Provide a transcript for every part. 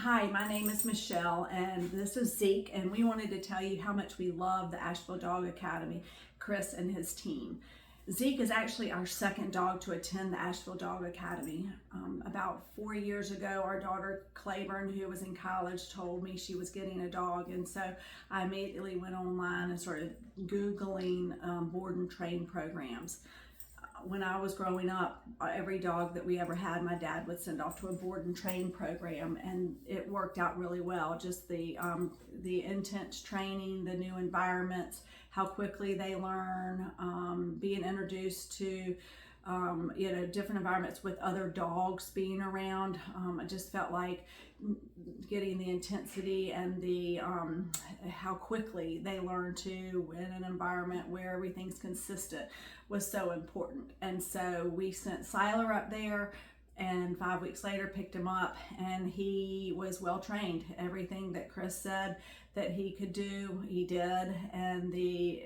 Hi, my name is Michelle and this is Zeke, and we wanted to tell you how much we love the Asheville Dog Academy, Chris and his team. Zeke is actually our second dog to attend the Asheville Dog Academy. About 4 years ago, our daughter Claiborne, who was in college, told me she was getting a dog, and so I immediately went online and started Googling board and train programs. When I was growing up, every dog that we ever had, my dad would send off to a board and train program, and it worked out really well. Just the intense training, the new environments, how quickly they learn, being introduced to different environments with other dogs being around. I just felt like getting the intensity and the how quickly they learn to in an environment where everything's consistent was so important. And so we sent Siler up there, and 5 weeks later picked him up, and he was well trained. Everything that Chris said that he could do, he did, and the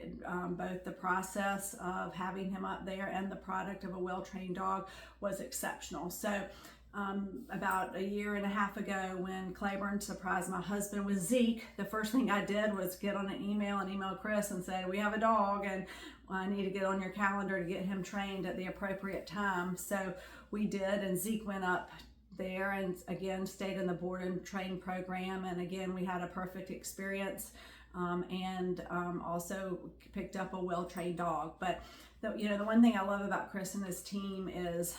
both the process of having him up there and the product of a well-trained dog was exceptional. So about 1.5 years ago, when Claiborne surprised my husband with Zeke, the first thing I did was get on an email and email Chris and say, we have a dog and I need to get on your calendar to get him trained at the appropriate time. So we did, and Zeke went up there and again stayed in the board and train program, and again we had a perfect experience, and also picked up a well-trained dog. But the one thing I love about Chris and his team is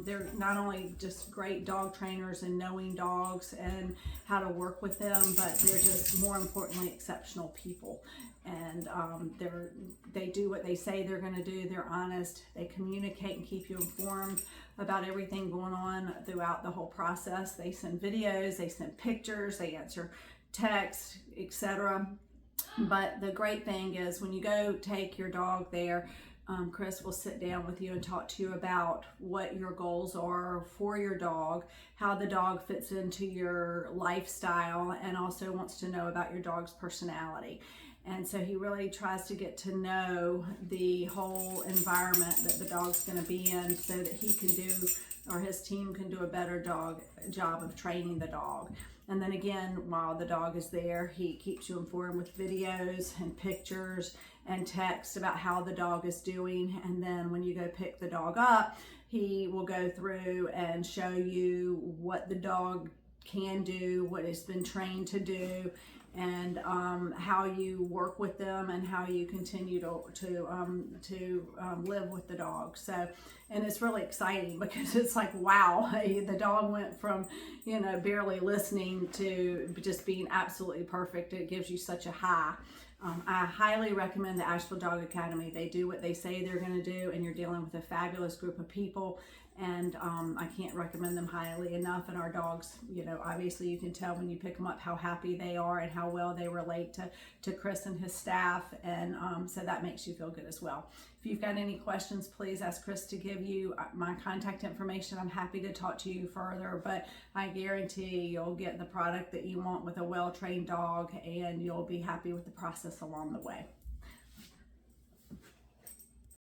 they're not only just great dog trainers and knowing dogs and how to work with them, but they're just more importantly exceptional people. And they do what they say they're going to do. They're honest. They communicate and keep you informed about everything going on throughout the whole process. They send videos, they send pictures, they answer texts, etc. But the great thing is when you go take your dog there, Chris will sit down with you and talk to you about what your goals are for your dog, how the dog fits into your lifestyle, and also wants to know about your dog's personality. And so he really tries to get to know the whole environment that the dog's going to be in, so that he can do, or his team can do a better job of training the dog. And then again, while the dog is there, he keeps you informed with videos and pictures and text about how the dog is doing. And then when you go pick the dog up, he will go through and show you what the dog can do, what it's been trained to do, and how you work with them and how you continue to live with the dog. So, and it's really exciting because it's like, wow, the dog went from barely listening to just being absolutely perfect. It gives you such a high. I highly recommend the Asheville Dog Academy. They do what they say they're going to do, and you're dealing with a fabulous group of people, and I can't recommend them highly enough. And our dogs, obviously you can tell when you pick them up how happy they are and how well they relate to Chris and his staff, and so that makes you feel good as well. If you've got any questions, please ask Chris to give you my contact information. I'm happy to talk to you further, but I guarantee you'll get the product that you want with a well-trained dog, and you'll be happy with the process along the way.